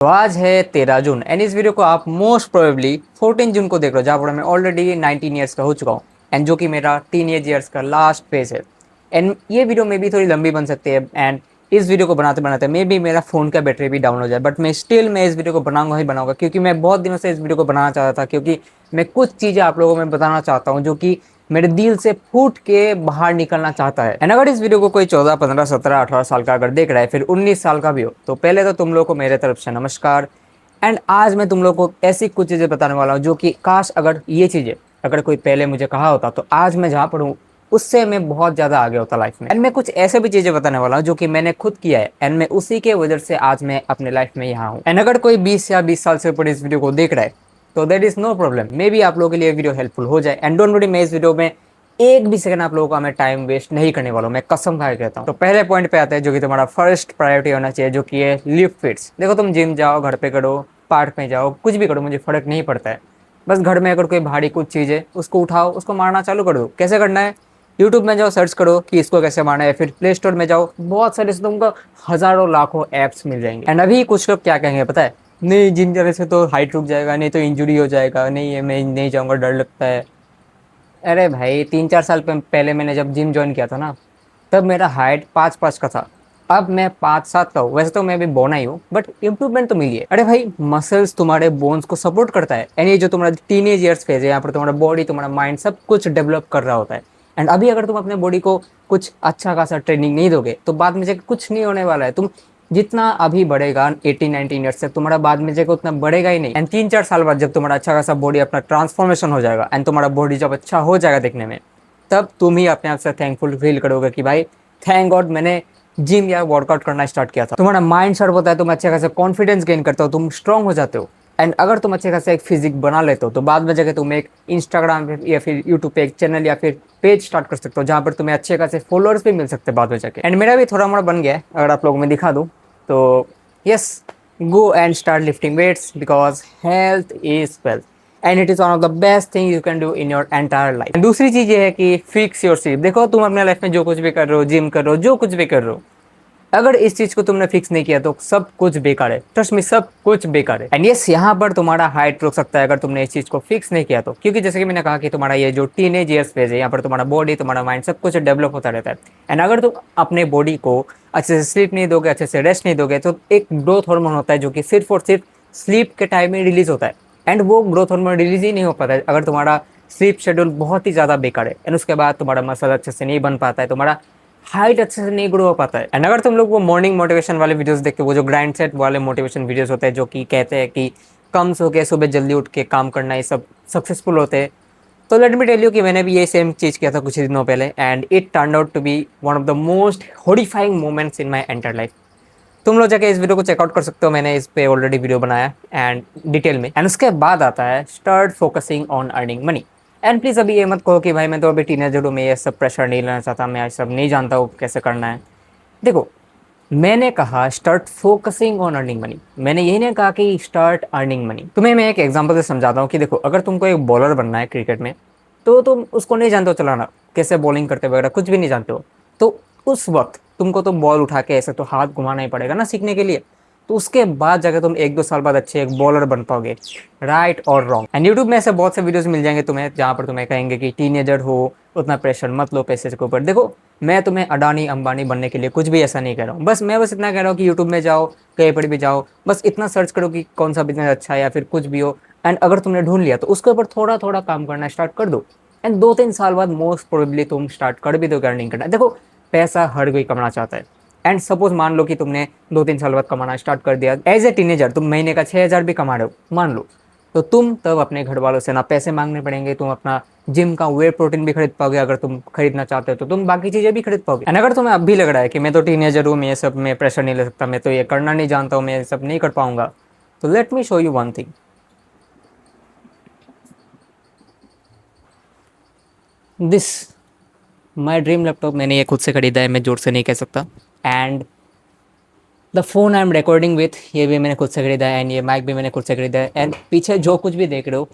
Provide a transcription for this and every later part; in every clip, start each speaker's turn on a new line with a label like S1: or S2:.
S1: तो आज है 13 जून एंड इस वीडियो को आप मोस्ट प्रोबेबली 14 जून को देख रहे हो, जहाँ पर मैं ऑलरेडी 19 ईयर्स का हो चुका हूँ एंड जो कि मेरा टीनेज ईयर्स का लास्ट फेज है। एंड ये वीडियो में भी थोड़ी लंबी बन सकती है एंड इस वीडियो को बनाते बनाते मे भी मेरा फ़ोन का बैटरी भी डाउन हो जाए, बट मैं इस वीडियो को बनाऊंगा ही बनाऊंगा, क्योंकि मैं बहुत दिनों से इस वीडियो को बनाना चाहता था, क्योंकि मैं कुछ चीज़ें आप लोगों में बताना चाहता हूँ जो कि मेरे दिल से फूट के बाहर निकलना चाहता है। एंड अगर इस वीडियो को कोई 14, 15, 17, 18 साल का अगर देख रहा है, फिर 19 साल का भी हो, तो पहले तो तुम लोग को मेरे तरफ से नमस्कार। एंड आज मैं तुम लोग को ऐसी कुछ चीज़ें बताने वाला हूँ जो कि काश अगर ये चीज़ें अगर कोई पहले मुझे कहा होता, तो आज मैं जहाँ पर हूँ उससे मैं बहुत ज़्यादा आगे होता लाइफ में। एंड मैं कुछ ऐसे भी चीज़ें बताने वाला हूँ जो कि मैंने खुद किया है एंड मैं उसी के वजह से आज मैं अपने लाइफ में यहाँ हूँ। एंड अगर कोई 20 या 20 साल से ऊपर इस वीडियो को देख रहा है, तो that is no problem, maybe आप लोगों के लिए वीडियो हेल्पफुल हो जाए। एंड डोंट वरी, मैं इस वीडियो में एक भी सेकंड आप लोगों का मैं टाइम वेस्ट नहीं करने वाला हूँ, मैं कसम खा के कहता हूँ। तो पहले पॉइंट पे आते हैं जो कि तुम्हारा फर्स्ट प्रायोरिटी होना चाहिए, जो कि है लिफ्ट फिट्स। देखो, तुम जिम जाओ, घर पे करो, पार्क में जाओ, कुछ भी करो, मुझे फ़र्क नहीं पड़ता है। बस घर में अगर कोई भारी कुछ चीज़ है उसको उठाओ, उसको मारना चालू कर दो। कैसे करना है? यूट्यूब में जाओ, सर्च करो कि इसको कैसे मारना है, फिर प्ले स्टोर में जाओ, बहुत सारे से तुमको हज़ारों लाखों ऐप्स मिल जाएंगे। एंड अभी कुछ लोग क्या कहेंगे पता है? नहीं, जिम जाने से तो हाइट रुक जाएगा, नहीं तो इंजरी हो जाएगा, नहीं है मैं नहीं जाऊँगा, डर लगता है। अरे भाई, 3-4 साल पहले मैंने जब जिम ज्वाइन किया था ना, तब मेरा हाइट 5'5" का था। अब मैं 5'7" का हूँ। वैसे तो मैं भी बौना ही हूँ, बट इम्प्रूवमेंट तो मिली है। अरे भाई, मसल्स तुम्हारे बोन्स को सपोर्ट करता है एंड ये जो तुम्हारा टीनेज ईयर्स फेज है, यहाँ पर तुम्हारा बॉडी, तुम्हारा माइंड सब कुछ डेवलप कर रहा होता है। एंड अभी अगर तुम अपने बॉडी को कुछ अच्छा खासा ट्रेनिंग नहीं दोगे, तो बाद में जाकर कुछ नहीं होने वाला है। तुम जितना अभी बढ़ेगा 18-19 ईयर्स से, तुम्हारा बाद में जाकर उतना बढ़ेगा ही नहीं। एंड 3-4 साल बाद जब तुम्हारा अच्छा खासा बॉडी अपना ट्रांसफॉर्मेशन हो जाएगा एंड तुम्हारा बॉडी जब अच्छा हो जाएगा देखने में, तब तुम ही अपने आप से थैंकफुल फील करोगे कि भाई थैंक गॉड मैंने जिम या वर्कआउट करना स्टार्ट किया था। तुम्हारा माइंड शार्प होता है, तुम अच्छे खासा कॉन्फिडेंस गेन करते हो, तुम स्ट्रांग हो जाते हो। एंड अगर तुम अच्छे खासा एक फिजिक बना लेते हो, तो बाद में जाके तुम एक इंस्टाग्राम पे या फिर यूट्यूब पे एक चैनल या फिर पेज स्टार्ट कर सकते हो, जहाँ पर तुम्हें अच्छे खासे फॉलोअर्स भी मिल सकते हैं बाद में जाके। एंड मेरा भी थोड़ा मोड़ा बन गया है, अगर आप लोगों में दिखा दूँ तो yes, go and start lifting weights because health is wealth and it is one of the best thing you can do in your entire life। दूसरी चीज़ ये है कि फिक्स योर स्लीप। देखो, तुम अपने लाइफ में जो कुछ भी कर रहे हो, जिम कर रहे हो, जो कुछ भी कर रहे हो, अगर इस चीज को तुमने फिक्स नहीं किया तो सब कुछ बेकार है। ट्रस्ट मी, सब कुछ बेकार है। एंड यस, यहाँ पर तुम्हारा हाइट रुक सकता है अगर तुमने इस चीज को फिक्स नहीं किया तो, क्योंकि जैसे कि मैंने कहा कि तुम्हारा ये जो टीनेज ईयर्स फेज है, यहाँ पर तुम्हारा बॉडी, तुम्हारा माइंड सब कुछ डेवलप होता रहता है। एंड अगर तुम अपने बॉडी को अच्छे से स्लीप नहीं दोगे, अच्छे से रेस्ट नहीं दोगे, तो एक ग्रोथ हार्मोन होता है जो कि सिर्फ और सिर्फ स्लीप के टाइम में रिलीज होता है। एंड वो ग्रोथ हार्मोन रिलीज ही नहीं हो पाता है अगर तुम्हारा स्लीप शेड्यूल बहुत ही ज़्यादा बेकार है। एंड उसके बाद तुम्हारा मसल अच्छे से नहीं बन पाता है, तुम्हारा हाइट अच्छे से नहीं ग्रो हो पाता है। एंड अगर तुम लोग वो मॉर्निंग मोटिवेशन वाले वीडियोस देखते हो, वो जो ग्राइंड सेट वाले मोटिवेशन वीडियोस होते हैं जो कि कहते हैं कि कम सो के सुबह जल्दी उठ के काम करना, ये सब सक्सेसफुल होते हैं, तो लेट मी टेल यू कि मैंने भी ये सेम चीज़ किया था कुछ ही दिनों पहले and it turn out to be one of the most horrifying moments in my entire life. तुम लोग जाके इस वीडियो को चेकआउट कर सकते हो, मैंने इस पे ऑलरेडी वीडियो बनाया एंड डिटेल में। एंड उसके बाद आता है start focusing on earning money. And please अभी ये मत कहो कि भाई मैं तो अभी टीनेजर हूँ, मैं ये सब प्रेशर नहीं लेना चाहता, मैं ये सब नहीं जानता हूँ कैसे करना है। देखो, मैंने कहा start focusing on earning money, मैंने यही नहीं कहा कि स्टार्ट अर्निंग मनी। तुम्हें मैं एक एग्जांपल से समझाता हूँ कि देखो, अगर तुमको एक बॉलर बनना है क्रिकेट में, तो तुम उसको नहीं जानते हो चलाना, कैसे बॉलिंग करते वगैरह कुछ भी नहीं जानते हो, तो उस वक्त तुमको तो बॉल उठा के ऐसे तो हाथ घुमाना ही पड़ेगा ना सीखने के लिए। तो उसके बाद जाकर तुम 1-2 साल बाद अच्छे एक बॉलर बन पाओगे, राइट और रॉन्ग। एंड यूट्यूब में ऐसे बहुत से वीडियोस मिल जाएंगे तुम्हें जहाँ पर तुम्हें कहेंगे कि टीनेजर हो, उतना प्रेशर मत लो पैसे के ऊपर। देखो, मैं तुम्हें अडानी अंबानी बनने के लिए कुछ भी ऐसा नहीं कह रहा हूँ, बस इतना कह रहा हूँ कि यूट्यूब में जाओ, कहीं पर भी जाओ, बस इतना सर्च करो कि कौन सा बिजनेस अच्छा है या फिर कुछ भी हो। एंड अगर तुमने ढूंढ लिया तो उसके ऊपर थोड़ा थोड़ा काम करना स्टार्ट कर दो एंड 2-3 साल बाद मोस्ट प्रोबेबली तुम स्टार्ट कर भी दोगे अर्निंग करना। देखो, पैसा हर कोई कमाना चाहता है। एंड सपोज मान लो कि तुमने 2-3 साल बाद कमाना स्टार्ट कर दिया, एज ए टीनेजर तुम महीने का 6,000 भी कमा रहे हो मान लो, तो तुम तब अपने घर वालों से ना पैसे मांगने पड़ेंगे, तुम अपना जिम का वे प्रोटीन भी खरीद पाओगे, अगर तुम खरीदना चाहते हो तो तुम बाकी चीज़ें भी खरीद पाओगे। एंड अगर तुम्हें अब भी लग रहा है कि मैं तो टीनेजर हूँ, मैं ये सब में प्रेशर नहीं ले सकता, मैं तो ये करना नहीं जानता हूँ, मैं ये सब नहीं कर पाऊंगा, तो let me show you one thing. This my dream laptop, मैंने ये खुद से खरीदा है, मैं जोर से नहीं कह सकता। And the phone I am recording with, ये भी मैंने खुद से खरीदा है। एंड ये माइक भी मैंने खुद से खरीदा है। एंड पीछे जो कुछ भी देख रहे हो,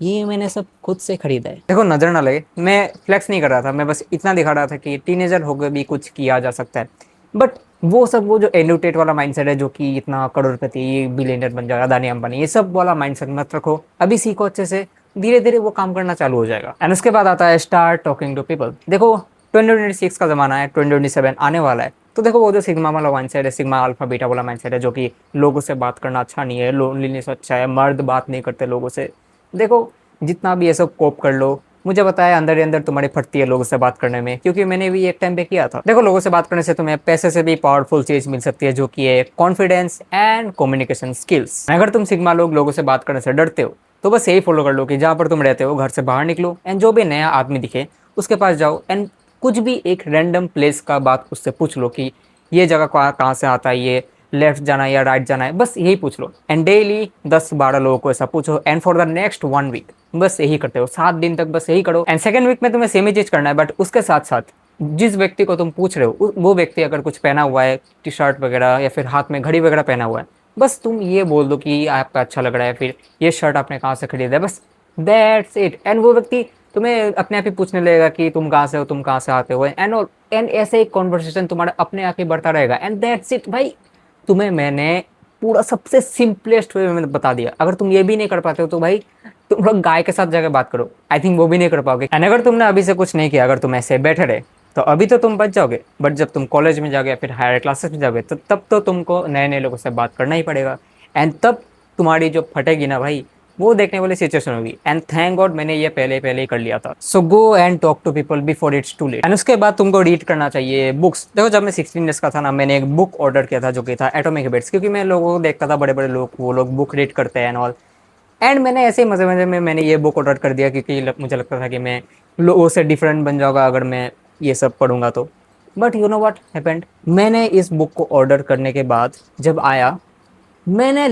S1: ये मैंने सब खुद से खरीदा है। देखो, नज़र ना लगे, मैं फ्लेक्स नहीं कर रहा था, मैं बस इतना दिखा रहा था कि टीनेजर होकर भी कुछ किया जा सकता है। बट वो सब वो जो एनुटेट वाला माइंडसेट है जो कि इतना करोड़पति बिलियनर बन जाएगा, अदानी अंबानी, ये सब वाला माइंडसेट मत रखो, अभी सीखो अच्छे से, धीरे धीरे वो काम करना चालू हो जाएगा। एंड उसके बाद आता है स्टार्ट टॉकिंग टू पीपल। देखो 2026 का जमाना है, 2027 आने वाला है, तो देखो वो जो सिग्मा वाला माइंडसेट है, सिग्मा अल्फा बीटा वाला माइंडसेट है जो कि लोगों से बात करना अच्छा नहीं है, लोनलीनेस अच्छा है, मर्द बात नहीं करते लोगों से, देखो जितना भी ये सब कोप कर लो, मुझे बताया अंदर ही अंदर तुम्हारी फटती है लोगों से बात करने में, क्योंकि मैंने भी एक टाइम पे किया था। देखो लोगों से बात करने से तुम्हें पैसे से भी पावरफुल चीज मिल सकती है जो कि है कॉन्फिडेंस एंड कम्युनिकेशन स्किल्स। अगर तुम सिग्मा लोगों से बात करने से डरते हो तो बस यही फॉलो कर लो कि जहाँ पर तुम रहते हो घर से बाहर निकलो एंड जो भी नया आदमी दिखे उसके पास जाओ एंड कुछ भी एक रैंडम प्लेस का बात उससे पूछ लो कि ये जगह कहाँ से आता है, ये लेफ्ट जाना है या राइट जाना है, बस यही पूछ लो। एंड डेली 10-12 लोगों को ऐसा पूछो and for the next 1 week बस यही करते हो, 7 दिन तक बस यही करो। एंड सेकंड वीक में तुम्हें सेम ही चीज करना है, बट उसके साथ साथ जिस व्यक्ति को तुम पूछ रहे हो वो व्यक्ति अगर कुछ पहना हुआ है, टी शर्ट वगैरह या फिर हाथ में घड़ी वगैरह पहना हुआ है, बस तुम ये बोल दो कि आपका अच्छा लग रहा है, फिर ये शर्ट आपने कहाँ से खरीदा है, बस दैट्स इट। एंड वो व्यक्ति तुम्हें अपने आप ही पूछने लगेगा कि तुम कहाँ से हो, तुम कहाँ से आते हो, एंड ऐसे एक कॉन्वर्सेशन तुम्हारा अपने आप ही बढ़ता रहेगा एंड दैट्स इट भाई। तुम्हें मैंने पूरा सबसे सिंपलेस्ट वे में बता दिया। अगर तुम ये भी नहीं कर पाते हो तो भाई तुम लोग गाय के साथ जाकर बात करो, आई थिंक वो भी नहीं कर पाओगे। एंड अगर तुमने अभी से कुछ नहीं किया, अगर तुम ऐसे बैठे रहे तो अभी तो तुम बच जाओगे, बट जब तुम कॉलेज में जाओगे या फिर हायर क्लासेस में जाओगे तो तब तो तुमको नए नए लोगों से बात करना ही पड़ेगा एंड तब तुम्हारी जो फटेगी ना भाई, वो देखने वाली सिचुएशन होगी। एंड थैंक गॉड मैंने ये पहले पहले ही कर लिया था। So go and talk to people before it's too late. And उसके बाद तुमको रीड करना चाहिए बुक्स। देखो जब मैं 16 ईयर्स का था ना, मैंने एक बुक ऑर्डर किया था जो कि था एटॉमिक हैबिट्स, क्योंकि मैं लोगों को देखता था बड़े बड़े लोग, वो लोग बुक रीड करते हैं एंड ऑल। एंड मैंने ऐसे ही मज़े मज़े में मैंने ये बुक ऑर्डर कर दिया, क्योंकि मुझे लगता था कि मैं लोगों से डिफरेंट बन जाऊँगा अगर मैं ये सब पढ़ूंगा तो। But you know what happened, मैंने इस बुक को ऑर्डर करने के बाद जब आया, मैंने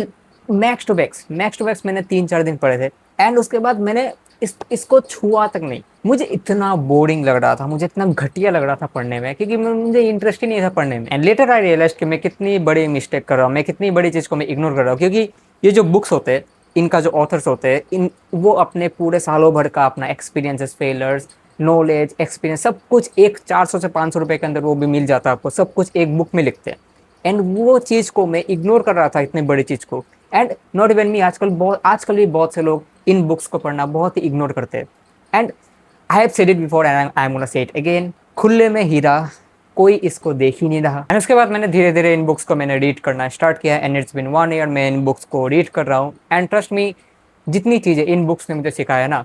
S1: मैक्स टू मैक्स मैंने 3-4 दिन पढ़े थे एंड उसके बाद मैंने इसको छुआ तक नहीं। मुझे इतना बोरिंग लग रहा था, मुझे इतना घटिया लग रहा था पढ़ने में, क्योंकि मुझे इंटरेस्ट ही नहीं था पढ़ने में। एंड लेटर आई रियलाइज कि मैं कितनी बड़ी मिस्टेक कर रहा हूँ, मैं कितनी बड़ी चीज़ को मैं इग्नोर कर रहा हूँ, क्योंकि ये जो बुक्स होते हैं, इनका जो ऑथर्स होते हैं, इन वो अपने पूरे सालों भर का अपना एक्सपीरियंसेस, फेलर्स, नॉलेज, एक्सपीरियंस, सब कुछ एक 400 से 500 रुपये के अंदर वो भी मिल जाता है आपको, सब कुछ एक बुक में लिखते हैं। एंड वो चीज़ को मैं इग्नोर कर रहा था, इतनी बड़ी चीज़ को। एंड नॉट इवन मी, आजकल भी बहुत से लोग इन बुक्स को पढ़ना बहुत ही इग्नोर करते हैं। And I have said it before and I am gonna say it again, खुले में हीरा, कोई इसको देख ही नहीं रहा। एंड उसके बाद मैंने धीरे धीरे इन बुक्स को मैंने रीड करना स्टार्ट किया एंड इट्स बिन 1 ईयर मैं इन बुक्स को रीड कर रहा हूँ। एंड ट्रस्ट मी, जितनी चीज़ें इन बुक्स ने मुझे सिखाया ना,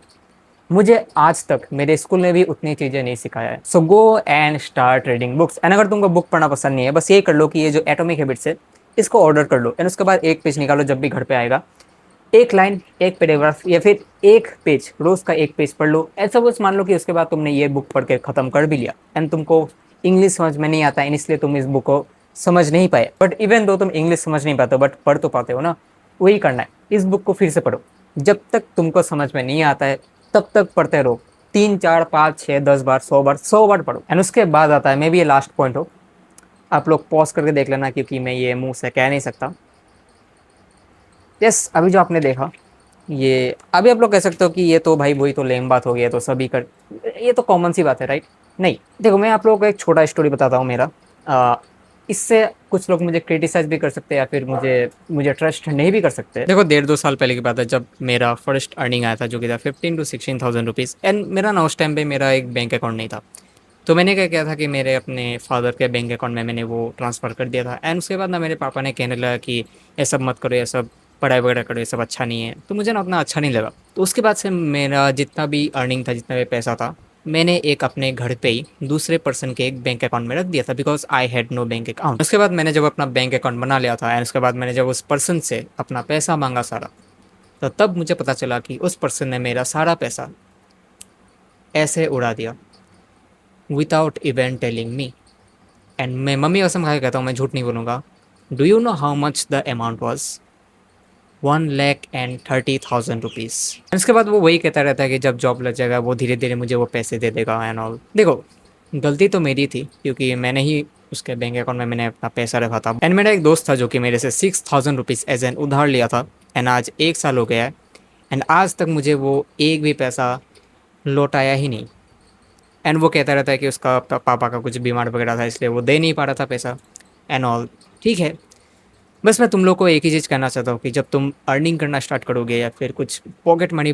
S1: मुझे आज तक मेरे स्कूल ने भी उतनी चीज़ें नहीं सिखाया है। So go and start reading books. And अगर तुमको बुक पढ़ना पसंद नहीं है, बस ये कर लो कि ये जो एटॉमिक हैबिट्स है इसको ऑर्डर कर लो एंड उसके बाद एक पेज निकालो जब भी घर पे आएगा, एक लाइन, एक पैराग्राफ या फिर एक पेज, रोज का एक पेज पढ़ लो। ऐसा बस मान लो कि उसके बाद तुमने ये बुक पढ़ के ख़त्म कर भी लिया एंड तुमको इंग्लिश समझ में नहीं आता है, इसलिए तुम इस बुक को समझ नहीं पाए। बट इवन दो तुम इंग्लिश समझ नहीं पाते हो बट पढ़ तो पाते हो ना, वही करना है, इस बुक को फिर से पढ़ो। जब तक तुमको समझ में नहीं आता है तब तक पढ़ते रहो, 3 4 5 6 10 बार, 100 बार, 100 बार पढ़ो। एंड उसके बाद आता है, मे बी ये लास्ट पॉइंट हो, आप लोग पॉज करके देख लेना क्योंकि मैं ये मुंह से कह नहीं सकता। यस, अभी जो आपने देखा, ये अभी आप लोग कह सकते हो कि ये तो भाई वही तो लेम बात हो गई है, तो सभी कर, ये तो कॉमन सी बात है राइट। नहीं देखो, मैं आप लोगों को एक छोटा स्टोरी बताता हूँ मेरा। इससे कुछ लोग मुझे क्रिटिसाइज भी कर सकते हैं या फिर मुझे मुझे ट्रस्ट नहीं भी कर सकते। देखो 1.5-2 साल पहले की बात है जब मेरा फर्स्ट अर्निंग आया था जो कि था 15 to 16,000 रुपीज़। एंड मेरा ना उस टाइम पे मेरा एक बैंक अकाउंट नहीं था, तो मैंने क्या किया था कि मेरे अपने फादर के बैंक अकाउंट में मैंने वो ट्रांसफ़र कर दिया था। एंड उसके बाद ना मेरे पापा ने कहने लगा कि ये सब मत करो, ये सब पढ़ाई वगैरह करो, ये सब अच्छा नहीं है। तो मुझे ना उतना अच्छा नहीं लगा। तो उसके बाद से मेरा जितना भी अर्निंग था, जितना भी पैसा था, मैंने एक अपने घर पे ही दूसरे पर्सन के एक बैंक अकाउंट में रख दिया था, because I had no bank account. उसके बाद मैंने जब अपना बैंक अकाउंट बना लिया था एंड उसके बाद मैंने जब उस पर्सन से अपना पैसा मांगा सारा, तो तब मुझे पता चला कि उस पर्सन ने मेरा सारा पैसा ऐसे उड़ा दिया without even telling me. And मैं मम्मी कसम खा के कहता हूँ, मैं झूठ नहीं बोलूँगा। Do you know how much the amount was? 1,30,000 rupees. इसके बाद वो वही कहता रहता है कि जब जॉब लग जाएगा वो धीरे धीरे मुझे वो पैसे दे देगा एंड ऑल। देखो गलती तो मेरी थी क्योंकि मैंने ही उसके बैंक अकाउंट में मैंने अपना पैसा रखा था। एंड मेरा एक दोस्त था जो कि मेरे से 6,000 रुपीज़ एज एन उधार लिया था एंड आज 1 साल हो गया है एंड आज तक मुझे वो एक भी पैसा लौटाया ही नहीं। एंड वो कहता रहता है कि उसका पापा का कुछ बीमार वगैरह था इसलिए वो दे नहीं पा रहा था पैसा। एंड ऑल, ठीक है। बस मैं तुम लोग को एक ही चीज़ कहना चाहता हूँ कि जब तुम अर्निंग करना स्टार्ट करोगे या फिर कुछ पॉकेट मनी,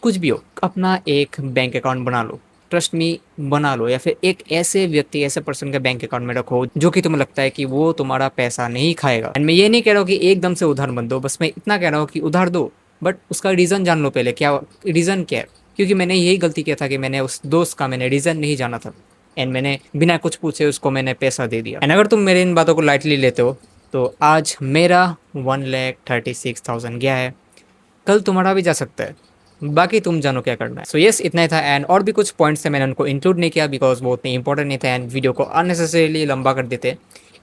S1: कुछ भी हो, अपना एक बैंक अकाउंट बना लो। ट्रस्ट मी, बना लो। या फिर एक ऐसे व्यक्ति, ऐसे पर्सन के बैंक अकाउंट में रखो जो कि तुम्हें लगता है कि वो तुम्हारा पैसा नहीं खाएगा। एंड मैं ये नहीं कह रहा हूँ कि एकदम से उधार मत दो, बस मैं इतना कह रहा हूँ कि उधार दो, बट उसका रीज़न जान लो पहले, क्या रीज़न क्या है। क्योंकि मैंने यही गलती किया था कि मैंने उस दोस्त का मैंने रीज़न नहीं जाना था, एंड मैंने बिना कुछ पूछे उसको मैंने पैसा दे दिया। एंड अगर तुम मेरे इन बातों को लाइटली लेते हो तो आज मेरा 1,36,000 गया है, कल तुम्हारा भी जा सकता है। बाकी तुम जानो क्या करना है। सो यस, इतना ही था। एंड और भी कुछ पॉइंट्स थे, मैंने उनको इंक्लूड नहीं किया बिकॉज वो उतने इंपॉर्टेंट नहीं थे एंड वीडियो को अननेसेसरीली लंबा कर देते।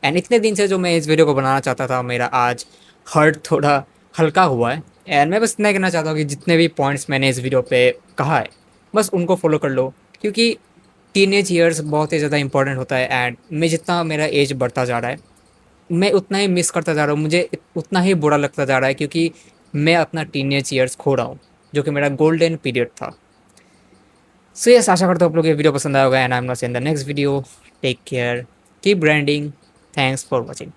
S1: एंड इतने दिन से जो मैं इस वीडियो को बनाना चाहता था, मेरा आज हर्ट थोड़ा हल्का हुआ है। एंड मैं बस इतना ही कहना चाहता हूँ कि जितने भी पॉइंट्स मैंने इस वीडियो पे कहा है, बस उनको फॉलो कर लो। क्योंकि टीनेज ईयर्स बहुत ही ज़्यादा इंपॉर्टेंट होता है। एंड मैं जितना मेरा एज बढ़ता जा रहा है, मैं उतना ही मिस करता जा रहा हूँ, मुझे उतना ही बुरा लगता जा रहा है, क्योंकि मैं अपना टीनेज ईयर्स खो रहा हूँ, जो कि मेरा गोल्डन पीरियड था। सो यस, आशा करता हूँ आप लोग ये वीडियो पसंद आया होगा। And I am not in the next video. Take care, keep branding, thanks for watching.